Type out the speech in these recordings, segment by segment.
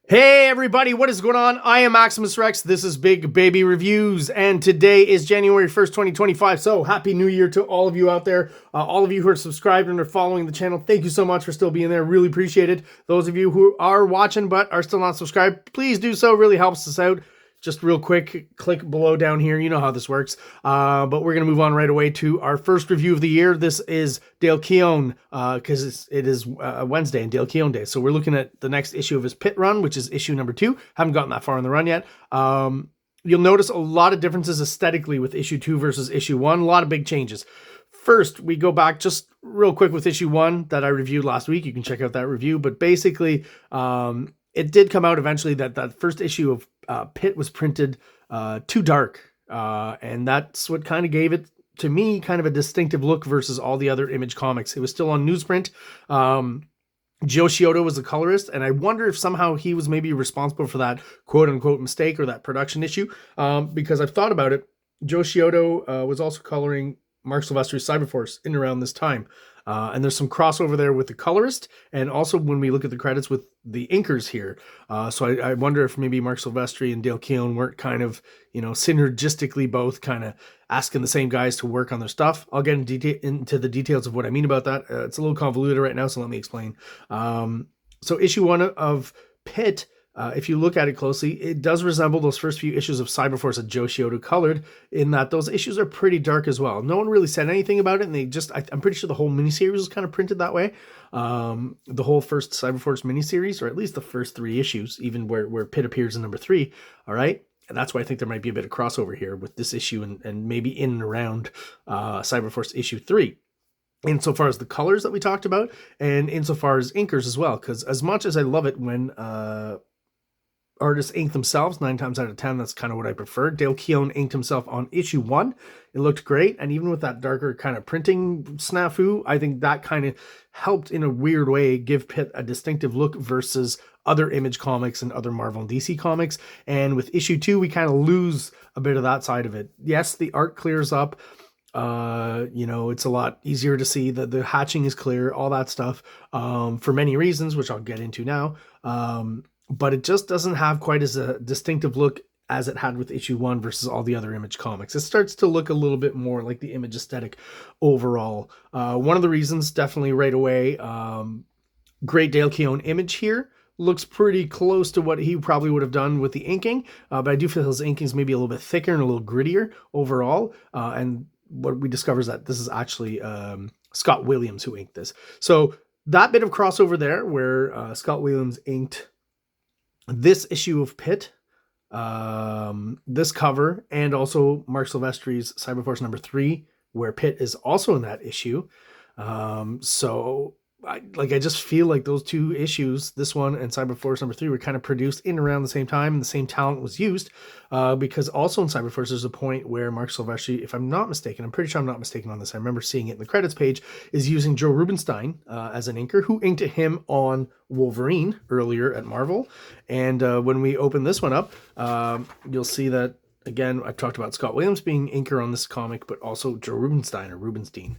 Hey everybody, what is going on? I am Maximus Rex. This is Big Baby Reviews, and today is January 1st, 2025. So happy new year to all of you out there. All of you who are subscribed and are following the channel, thank you so much for still being there. Really appreciate it. Those of you who are watching but are still not subscribed, please do so. Really helps us out. Just real quick, click below down here. You know how this works. But we're going to move on right away to our first review of the year. This is Dale Keown, because it is Wednesday and Dale Keown Day. So we're looking at the next issue of his Pitt run, which is issue number 2. Haven't gotten that far in the run yet. You'll notice a lot of differences aesthetically with issue 2 versus issue 1. A lot of big changes. First, we go back just real quick with issue 1 that I reviewed last week. You can check out that review. But basically, it did come out eventually that first issue of Pitt was printed too dark, and that's what kind of gave it, to me, kind of a distinctive look versus all the other Image comics. It was still on newsprint. Joe Scioto was the colorist, and I wonder if somehow he was maybe responsible for that quote-unquote mistake or that production issue, because I've thought about it. Joe Scioto was also coloring Mark Silvestri's Cyberforce in around this time. And there's some crossover there with the colorist, and also when we look at the credits with the inkers here. So I wonder if maybe Mark Silvestri and Dale Keown weren't kind of, synergistically both kind of asking the same guys to work on their stuff. I'll get into the details of what I mean about that. It's a little convoluted right now, so let me explain. So issue 1 of Pitt, if you look at it closely, it does resemble those first few issues of Cyberforce that Joe Scioto colored, in that those issues are pretty dark as well. No one really said anything about it, and I'm pretty sure the whole miniseries was kind of printed that way. The whole first Cyberforce miniseries, or at least the first 3 issues, even where Pitt appears in number 3, all right? And that's why I think there might be a bit of crossover here with this issue and maybe in and around Cyberforce issue 3. Insofar as the colors that we talked about, and insofar as inkers as well, because as much as I love it when artists ink themselves, 9 times out of 10, that's kind of what I prefer. Dale Keown inked himself on issue 1. It looked great, and even with that darker kind of printing snafu, I think that kind of helped in a weird way give Pitt a distinctive look versus other Image comics and other Marvel and DC comics. And with issue 2, we kind of lose a bit of that side of it. Yes, the art clears up. It's a lot easier to see that the hatching is clear, all that stuff, for many reasons, which I'll get into now. But it just doesn't have quite as a distinctive look as it had with issue 1 versus all the other Image comics. It starts to look a little bit more like the Image aesthetic overall. One of the reasons, definitely right away, great Dale Keown image here. Looks pretty close to what he probably would have done with the inking, but I do feel his inking is maybe a little bit thicker and a little grittier overall. And what we discover is that this is actually Scott Williams who inked this. So that bit of crossover there, where Scott Williams inked this issue of Pitt, this cover, and also Mark Silvestri's Cyberforce number 3, where Pitt is also in that issue. So I just feel like those 2 issues, this one and Cyberforce number 3, were kind of produced in around the same time, and the same talent was used, because also in Cyberforce there's a point where Mark Silvestri, if I'm not mistaken, I'm pretty sure I'm not mistaken on this, I remember seeing it in the credits page, is using Joe Rubinstein as an inker, who inked him on Wolverine earlier at Marvel. And when we open this one up, you'll see that, again, I've talked about Scott Williams being inker on this comic, but also Joe Rubinstein or Rubenstein.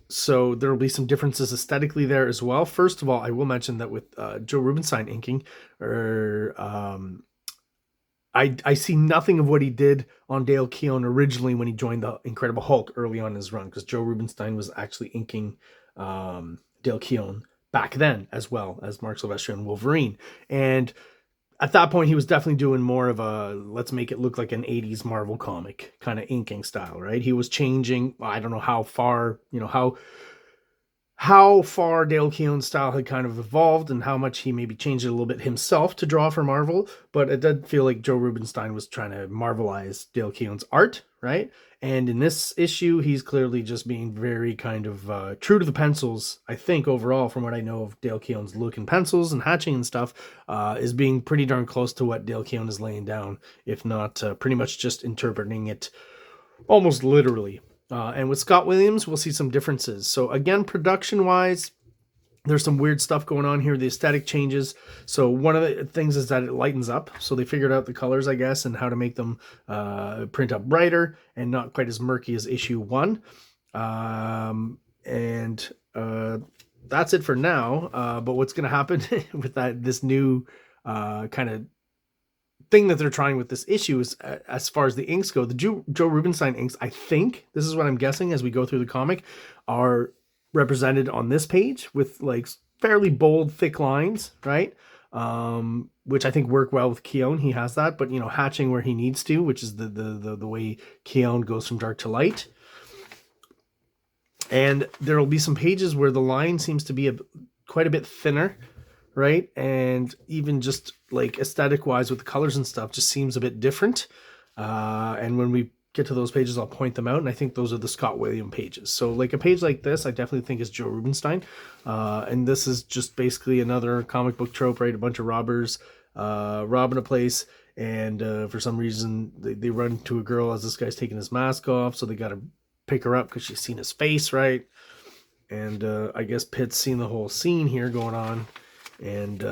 So there will be some differences aesthetically there as well. First of all, I will mention that with Joe Rubinstein inking, I see nothing of what he did on Dale Keown originally when he joined the Incredible Hulk early on in his run, because Joe Rubinstein was actually inking Dale Keown back then, as well as Mark Silvestri and Wolverine. And at that point, he was definitely doing more of a, let's make it look like an 80s Marvel comic kind of inking style, right? He was changing, I don't know how far, how far Dale Keown's style had kind of evolved and how much he maybe changed it a little bit himself to draw for Marvel. But it did feel like Joe Rubinstein was trying to Marvelize Dale Keown's art, right? And in this issue, he's clearly just being very kind of true to the pencils. I think overall, from what I know of Dale Keown's look and pencils and hatching and stuff, is being pretty darn close to what Dale Keown is laying down, if not pretty much just interpreting it almost literally. And with Scott Williams, we'll see some differences. So again, production-wise, there's some weird stuff going on here. The aesthetic changes. So one of the things is that it lightens up. So they figured out the colors, I guess, and how to make them print up brighter and not quite as murky as issue 1. The that's it for now. But what's going to happen with this new kind of thing that they're trying with this issue is, as far as the inks go, the Joe Rubinstein inks, I think, this is what I'm guessing as we go through the comic, are represented on this page with like fairly bold, thick lines, right? Which I think work well with Keown. He has that, but hatching where he needs to, which is the way Keown goes from dark to light. And there will be some pages where the line seems to be quite a bit thinner, right? And even just like aesthetic wise with the colors and stuff just seems a bit different. And when we get to those pages, I'll point them out. And I think those are the Scott William pages. So like a page like this, I definitely think is Joe Rubinstein. And this is just basically another comic book trope, right? A bunch of robbers robbing a place. And for some reason, they run into a girl as this guy's taking his mask off. So they got to pick her up because she's seen his face, right? And I guess Pitt's seen the whole scene here going on. And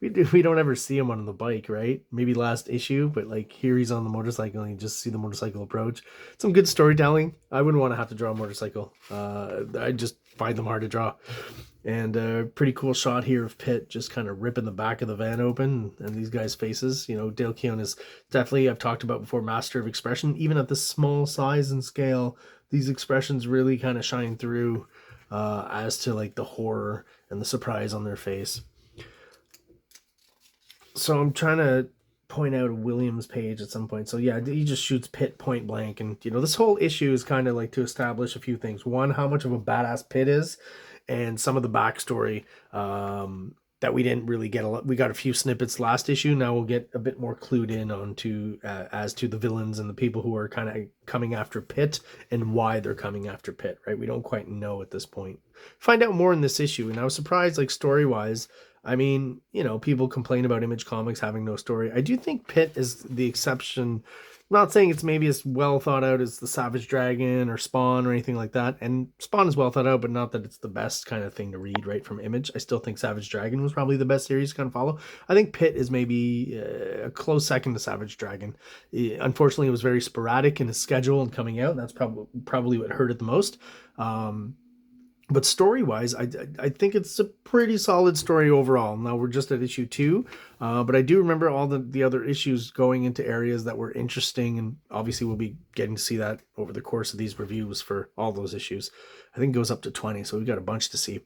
we don't ever see him on the bike, right? Maybe last issue, but like here he's on the motorcycle and you just see the motorcycle approach. Some good storytelling. I wouldn't want to have to draw a motorcycle. I just find them hard to draw. And a pretty cool shot here of Pitt just kind of ripping the back of the van open and these guys' faces. Dale Keown is definitely, I've talked about before, master of expression. Even at this small size and scale, these expressions really kind of shine through as to like the horror and the surprise on their face. So I'm trying to point out a Williams page at some point. So yeah, he just shoots Pitt point blank. And, this whole issue is kind of like to establish a few things. One, how much of a badass Pitt is, and some of the backstory that we didn't really get a lot. We got a few snippets last issue. Now we'll get a bit more clued in onto as to the villains and the people who are kind of coming after Pitt and why they're coming after Pitt, right? We don't quite know at this point. Find out more in this issue. And I was surprised, like story-wise, I mean, people complain about Image Comics having no story. I do think Pitt is the exception. I'm not saying it's maybe as well thought out as the Savage Dragon or Spawn or anything like that. And Spawn is well thought out, but not that it's the best kind of thing to read, right, from Image. I still think Savage Dragon was probably the best series to kind of follow. I think Pitt is maybe a close second to Savage Dragon. Unfortunately, it was very sporadic in his schedule and coming out. And that's probably what hurt it the most. But story-wise, I think it's a pretty solid story overall. Now, we're just at issue 2, but I do remember all the other issues going into areas that were interesting, and obviously we'll be getting to see that over the course of these reviews for all those issues. I think it goes up to 20, so we've got a bunch to see.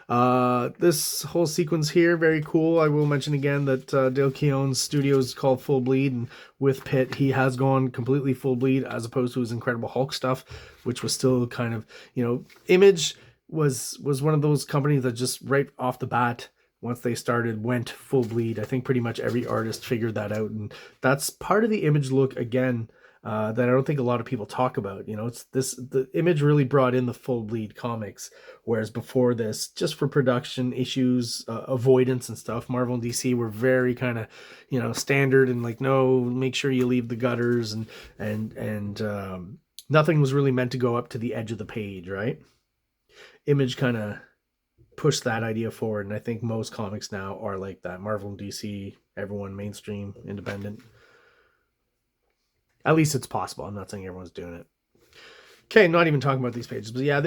This whole sequence here, very cool. I will mention again that Dale Keown's studio is called Full Bleed, and with Pitt, he has gone completely full bleed as opposed to his Incredible Hulk stuff, which was still kind of, Image was one of those companies that just right off the bat, once they started, went full bleed. I think pretty much every artist figured that out, and that's part of the Image look again that I don't think a lot of people talk about. It's the Image really brought in the full bleed comics, whereas before this, just for production issues, avoidance and stuff, Marvel and DC were very kind of standard and like, no, make sure you leave the gutters, and nothing was really meant to go up to the edge of the page, right? Image kind of pushed that idea forward, and I think most comics now are like that. Marvel and DC, everyone mainstream, independent. At least it's possible. I'm not saying everyone's doing it. Okay, not even talking about these pages, but yeah,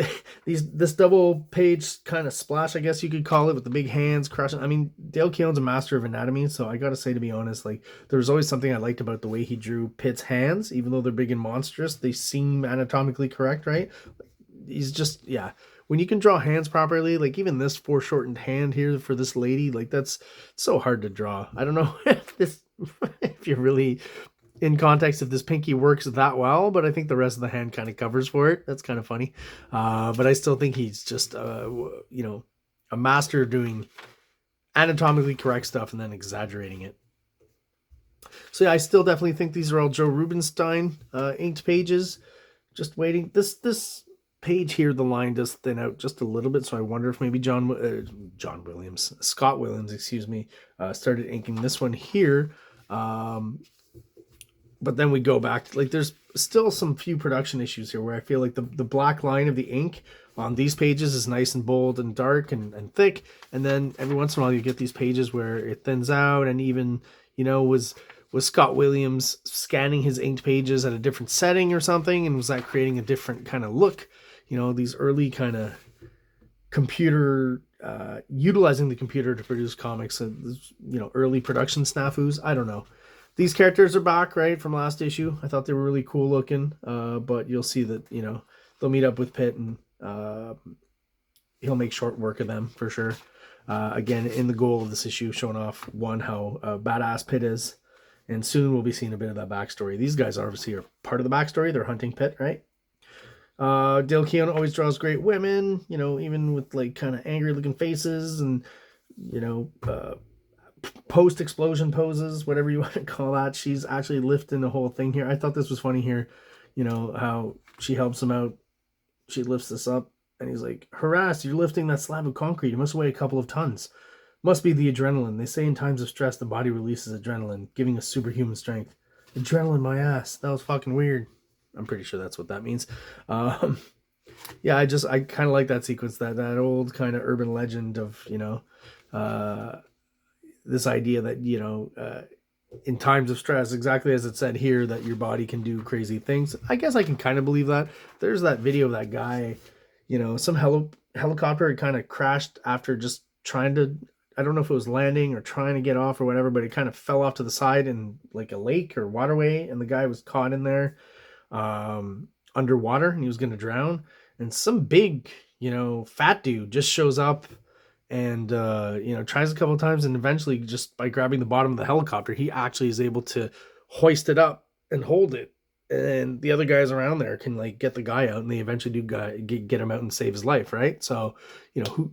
this double page kind of splash, I guess you could call it, with the big hands crushing. I mean, Dale Keown's a master of anatomy, so I gotta say, to be honest, like there was always something I liked about the way he drew Pitt's hands, even though they're big and monstrous. They seem anatomically correct, right? He's just, yeah. When you can draw hands properly, like even this foreshortened hand here for this lady, like that's so hard to draw. I don't know if you're really in context, if this pinky works that well, but I think the rest of the hand kind of covers for it. That's kind of funny. But I still think he's just, a master of doing anatomically correct stuff and then exaggerating it. So yeah, I still definitely think these are all Joe Rubinstein inked pages. Just waiting. This page here, the line does thin out just a little bit, so I wonder if maybe Scott Williams, started inking this one here. But then we go back to, like, there's still some few production issues here where I feel like the black line of the ink on these pages is nice and bold and dark and thick, and then every once in a while you get these pages where it thins out, and even, was Scott Williams scanning his inked pages at a different setting or something, and was that creating a different kind of look? you know, these early kind of computer, utilizing the computer to produce comics, and, you know, early production snafus. I don't know. These characters are back, right, from last issue. I thought they were really cool looking, but you'll see that, you know, they'll meet up with Pitt, and he'll make short work of them for sure. Again, in the goal of this issue, showing off, one, how badass Pitt is, and soon we'll be seeing a bit of that backstory. These guys obviously are part of the backstory. They're hunting Pitt, right? Dale Keown always draws great women, you know, even with like kind of angry looking faces and, you know, post-explosion poses, whatever you want to call that. She's actually lifting the whole thing here. I thought this was funny here, you know, how she helps him out. She lifts this up, and he's like, harassed, you're lifting that slab of concrete. You must weigh a couple of tons. Must be the adrenaline. They say in times of stress, the body releases adrenaline, giving us superhuman strength. Adrenaline, my ass. That was fucking weird. I'm pretty sure that's what that means. Yeah, I kind of like that sequence, that old kind of urban legend of, you know, this idea that, you know, in times of stress, exactly as it said here, that your body can do crazy things. I guess I can kind of believe that. There's that video of that guy, you know, some helicopter had kind of crashed after just trying to, I don't know if it was landing or trying to get off or whatever, but it kind of fell off to the side in like a lake or waterway, and the guy was caught in there underwater, and he was going to drown. And some big, you know, fat dude just shows up and, you know, tries a couple of times, and eventually, just by grabbing the bottom of the helicopter, he actually is able to hoist it up and hold it. And the other guys around there can like get the guy out, and they eventually do get him out and save his life, right? So, you know,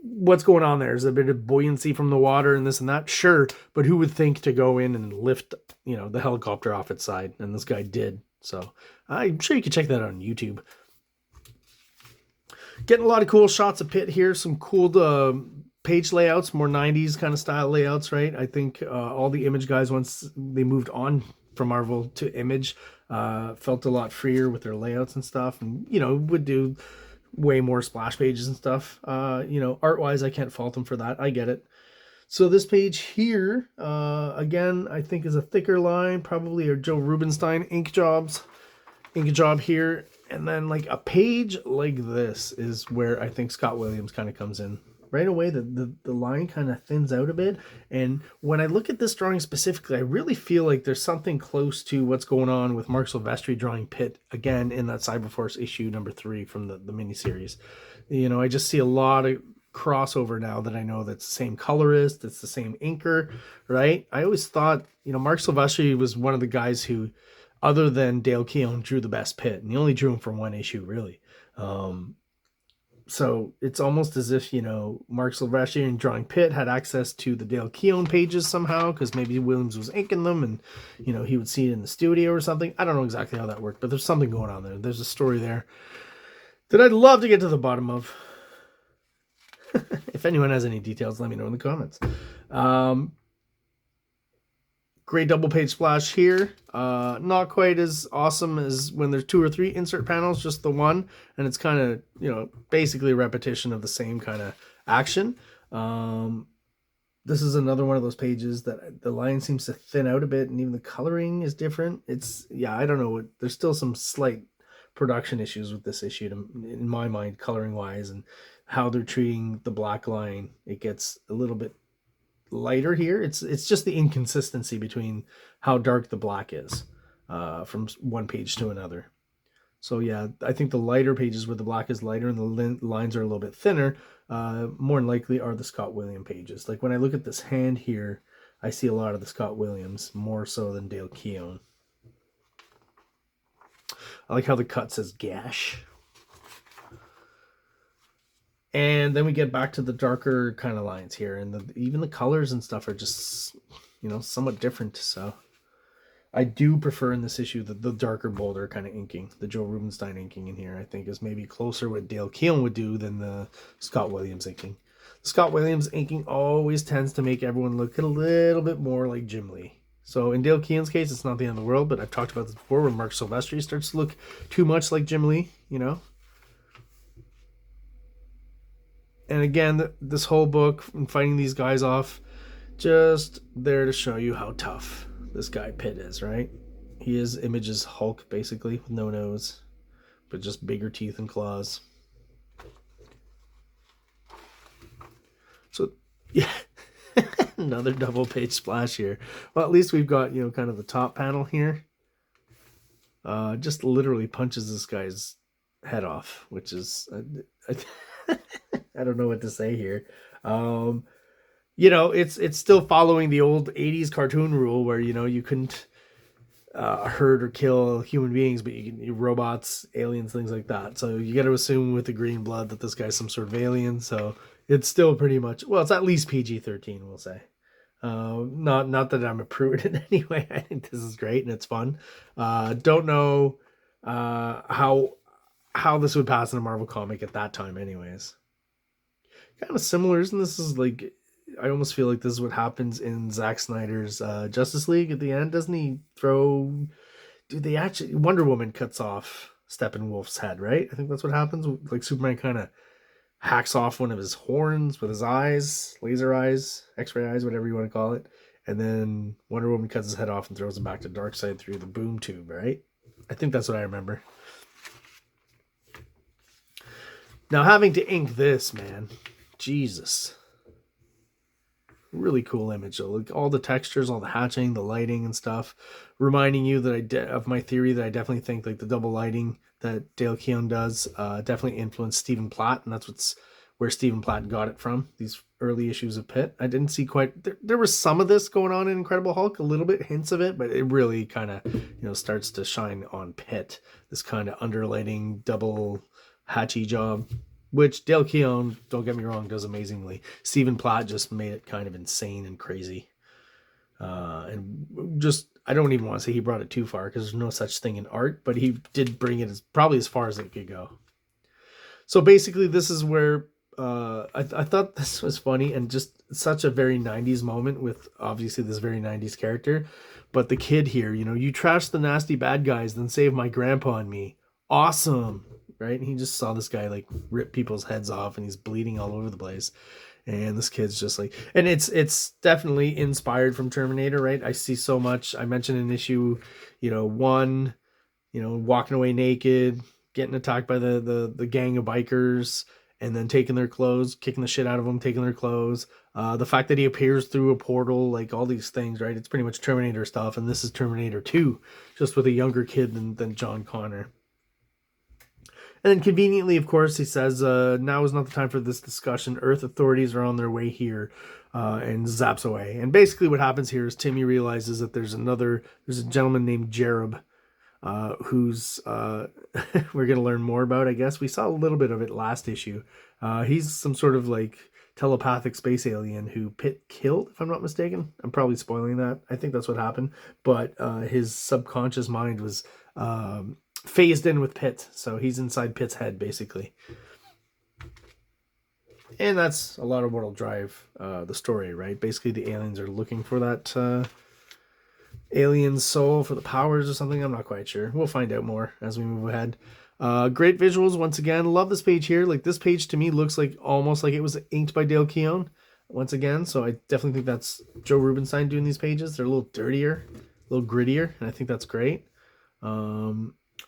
what's going on there? Is a bit of buoyancy from the water and this and that, sure, but who would think to go in and lift, you know, the helicopter off its side? And this guy did. So I'm sure you can check that out on YouTube. Getting a lot of cool shots of Pitt here. Some cool page layouts, more 90s kind of style layouts, right? I think all the Image guys, once they moved on from Marvel to Image, felt a lot freer with their layouts and stuff, and, you know, would do way more splash pages and stuff. You know, art-wise, I can't fault them for that. I get it. So this page here, again, I think is a thicker line, probably a Joe Rubinstein ink job here. And then like a page like this is where I think Scott Williams kind of comes in. Right away, the line kind of thins out a bit. And when I look at this drawing specifically, I really feel like there's something close to what's going on with Mark Silvestri drawing Pitt again in that Cyberforce issue number 3 from the miniseries. You know, I just see a lot of crossover now that I know that's the same colorist, it's the same inker, right? I always thought, you know, Mark Silvestri was one of the guys who, other than Dale Keown, drew the best Pitt, and he only drew him for one issue, really. So it's almost as if, you know, Mark Silvestri in drawing Pitt had access to the Dale Keown pages somehow, because maybe Williams was inking them, and, you know, he would see it in the studio or something. I don't know exactly how that worked, but there's something going on there. There's a story there that I'd love to get to the bottom of. If anyone has any details, let me know in the comments. Great double page splash here. Not quite as awesome as when there's 2 or 3 insert panels, just the one. And it's kind of, you know, basically a repetition of the same kind of action. This is another one of those pages that the line seems to thin out a bit, and even the coloring is different. It's, yeah, I don't know. There's still some slight production issues with this issue, in my mind, coloring wise, and how they're treating the black line. It gets a little bit lighter here. It's just the inconsistency between how dark the black is from one page to another. So yeah, I think the lighter pages where the black is lighter and the lines are a little bit thinner, more than likely are the Scott Williams pages. Like when I look at this hand here, I see a lot of the Scott Williams, more so than Dale Keown. I like how the cut says gash. And then we get back to the darker kind of lines here, and even the colors and stuff are just, you know, somewhat different. So I do prefer in this issue the darker, bolder kind of inking. The Joe Rubinstein inking in here, I think, is maybe closer what Dale Keown would do than the Scott Williams inking. The Scott Williams inking always tends to make everyone look a little bit more like Jim Lee. So in Dale Keown's case, it's not the end of the world, but I've talked about this before, where Mark Silvestri starts to look too much like Jim Lee, you know? And again, this whole book and fighting these guys off, just there to show you how tough this guy Pitt is, right? He is Image's Hulk, basically, with no nose. but just bigger teeth and claws. So, yeah, another double page splash here. Well, at least we've got, you know, kind of the top panel here. Just literally punches this guy's head off, which is, I don't know what to say here. You know, it's still following the old 80s cartoon rule where, you know, you couldn't hurt or kill human beings, but you can robots, aliens, things like that. So you got to assume with the green blood that this guy's some sort of alien. So it's still pretty much, well, it's at least PG-13, we'll say. Not that I'm a prude in any way. I think this is great and it's fun. Don't know how this would pass in a Marvel comic at that time, anyways. Kind of similar, isn't this? Is like, I almost feel like this is what happens in Zack Snyder's Justice League at the end. Doesn't he throw? Do they actually? Wonder Woman cuts off Steppenwolf's head, right? I think that's what happens. Like Superman kind of hacks off one of his horns with his eyes, laser eyes, X-ray eyes, whatever you want to call it, and then Wonder Woman cuts his head off and throws him back to Darkseid through the boom tube, right? I think that's what I remember. Now having to ink this, man, Jesus. Really cool image though. Like all the textures, all the hatching, the lighting and stuff, reminding you that of my theory that I definitely think like the double lighting that Dale Keown does definitely influenced Stephen Platt, and that's where Stephen Platt got it from. These early issues of PITT, I didn't see quite. There was some of this going on in Incredible Hulk, a little bit hints of it, but it really kind of, you know, starts to shine on PITT. This kind of underlighting double hatchy job, which Dale Keown, don't get me wrong, does amazingly. Stephen Platt just made it kind of insane and crazy. And just, I don't even want to say he brought it too far because there's no such thing in art, but he did bring it probably as far as it could go. So basically this is where I thought this was funny and just such a very 90s moment with obviously this very 90s character. But the kid here, you know, you trash the nasty bad guys, then save my grandpa and me. Awesome. Right? And he just saw this guy like rip people's heads off and he's bleeding all over the place. And this kid's just like, and it's definitely inspired from Terminator, right? I see so much. I mentioned in issue, you know, 1, you know, walking away naked, getting attacked by the gang of bikers, and then taking their clothes, kicking the shit out of them, taking their clothes. The fact that he appears through a portal, like all these things, right? It's pretty much Terminator stuff. And this is Terminator 2, just with a younger kid than John Connor. And then conveniently, of course, he says, now is not the time for this discussion. Earth authorities are on their way here, and zaps away. And basically what happens here is Timmy realizes that there's a gentleman named Jerub, who's we're going to learn more about, I guess. We saw a little bit of it last issue. He's some sort of like telepathic space alien who PITT killed, if I'm not mistaken. I'm probably spoiling that. I think that's what happened. But his subconscious mind was phased in with PITT, so he's inside PITT's head basically, and that's a lot of what'll drive the story, right? Basically the aliens are looking for that alien soul for the powers or something. I'm not quite sure. We'll find out more as we move ahead. Great visuals once again. Love this page here. Like this page to me looks like almost like it was inked by Dale Keown once again, so I definitely think that's Joe Rubinstein doing these pages. They're a little dirtier, a little grittier, and I think that's great.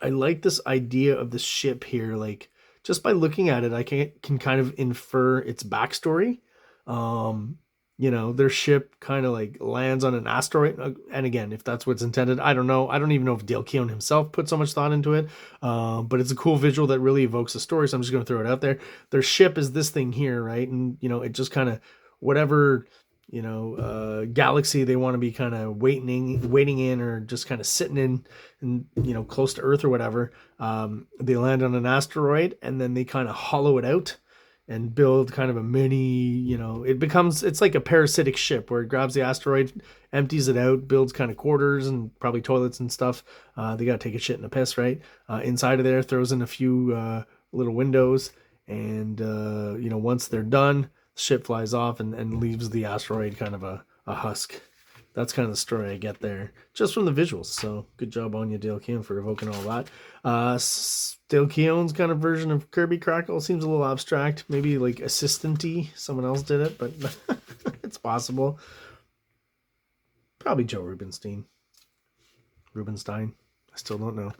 I like this idea of the ship here. Like just by looking at it, I can kind of infer its backstory. You know, their ship kind of like lands on an asteroid. And again, if that's what's intended, I don't know. I don't even know if Dale Keown himself put so much thought into it. But it's a cool visual that really evokes the story. So I'm just going to throw it out there. Their ship is this thing here, right? And, you know, it just kind of whatever, you know, galaxy they want to be kind of waiting in or just kind of sitting in, and, you know, close to Earth or whatever. They land on an asteroid and then they kind of hollow it out and build kind of a mini, you know, it's like a parasitic ship where it grabs the asteroid, empties it out, builds kind of quarters and probably toilets and stuff. They got to take a shit and a piss, right? Inside of there, throws in a few little windows. And, you know, once they're done, the ship flies off and leaves the asteroid kind of a husk. That's kind of the story I get there, just from the visuals. So good job on you, Dale Keown, for evoking all that. Dale Keown's kind of version of Kirby Crackle seems a little abstract, maybe like assistant-y. Someone else did it, but it's possible. Probably Joe Rubinstein. I still don't know.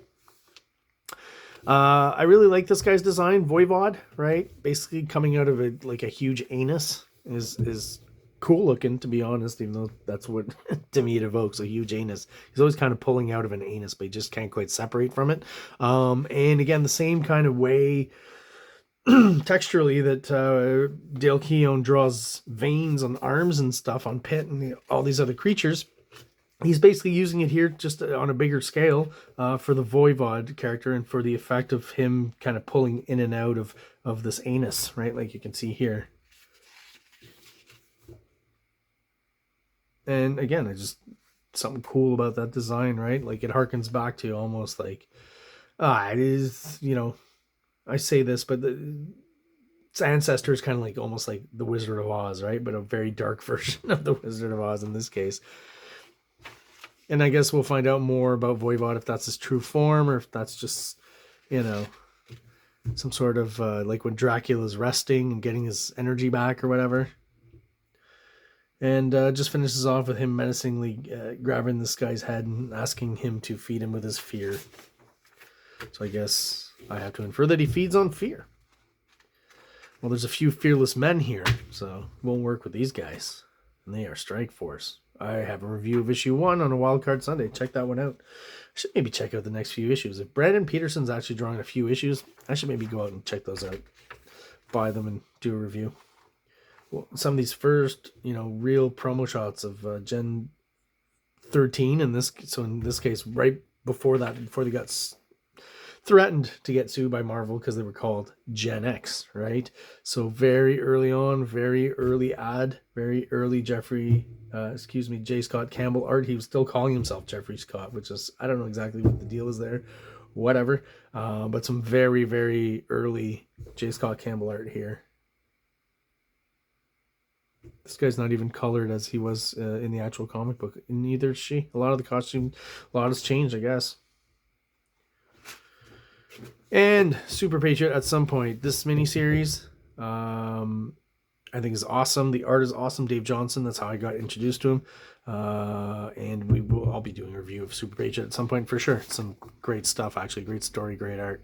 I really like this guy's design, Voivod, right? Basically coming out of like a huge anus is cool looking, to be honest, even though that's what to me it evokes, a huge anus. He's always kind of pulling out of an anus, but he just can't quite separate from it. And again, the same kind of way texturally that Dale Keown draws veins on arms and stuff on Pitt and all these other creatures. He's basically using it here just on a bigger scale for the Voivod character and for the effect of him kind of pulling in and out of this anus, right? Like you can see here. And again, it's just something cool about that design, right? Like it harkens back to almost like, it is, you know, I say this, but its ancestor is kind of like almost like the Wizard of Oz, right? But a very dark version of the Wizard of Oz in this case. And I guess we'll find out more about Voivod, if that's his true form or if that's just, you know, some sort of like when Dracula's resting and getting his energy back or whatever. And just finishes off with him menacingly grabbing this guy's head and asking him to feed him with his fear. So I guess I have to infer that he feeds on fear. Well, there's a few fearless men here, so it won't work with these guys. And they are Strike Force. I have a review of issue 1 on a Wildcard Sunday. Check that one out. I should maybe check out the next few issues. If Brandon Peterson's actually drawing a few issues, I should maybe go out and check those out. Buy them and do a review. Well, some of these first, you know, real promo shots of Gen 13 in this. So in this case, right before that, before they got threatened to get sued by Marvel because they were called Gen X, right? So very early on, very early ad, very early J. Scott Campbell art. He was still calling himself Jeffrey Scott, which is, I don't know exactly what the deal is there, whatever. But some very, very early J. Scott Campbell art here. This guy's not even colored as he was in the actual comic book. Neither is she. A lot of the costume, a lot has changed, I guess. And Super Patriot at some point. This miniseries, I think is awesome. The art is awesome. Dave Johnson, that's how I got introduced to him. And I'll be doing a review of Super Patriot at some point for sure. Some great stuff, actually. Great story, great art.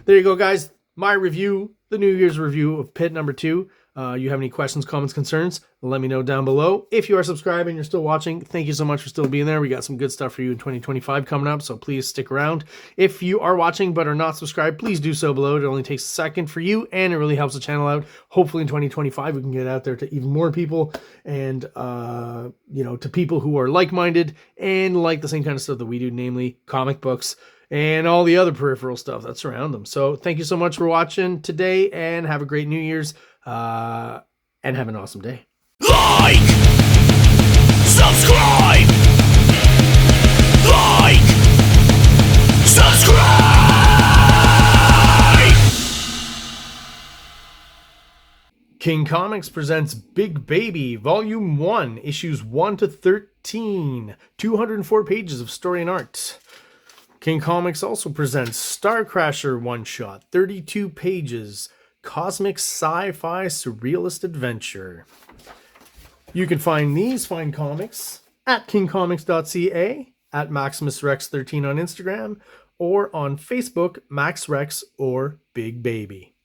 There you go, guys. My review, the New Year's review of Pitt number 2. You have any questions, comments, concerns, let me know down below. If you are subscribed and you're still watching, thank you so much for still being there. We got some good stuff for you in 2025 coming up, so please stick around. If you are watching but are not subscribed, please do so below. It only takes a second for you, and it really helps the channel out. Hopefully in 2025, we can get out there to even more people and, you know, to people who are like-minded and like the same kind of stuff that we do, namely comic books and all the other peripheral stuff that surround them. So thank you so much for watching today, and have a great New Year's. And have an awesome day. Like, subscribe, like, subscribe. King Comics presents Big Baby, Volume 1, Issues 1 to 13. 204 pages of story and art. King Comics also presents Star Crasher one-shot, 32 pages. Cosmic sci-fi surrealist adventure. You can find these fine comics at KINGCOMICS.CA, at MaximusRex13 on Instagram, or on Facebook, MaxRex or Big Baby.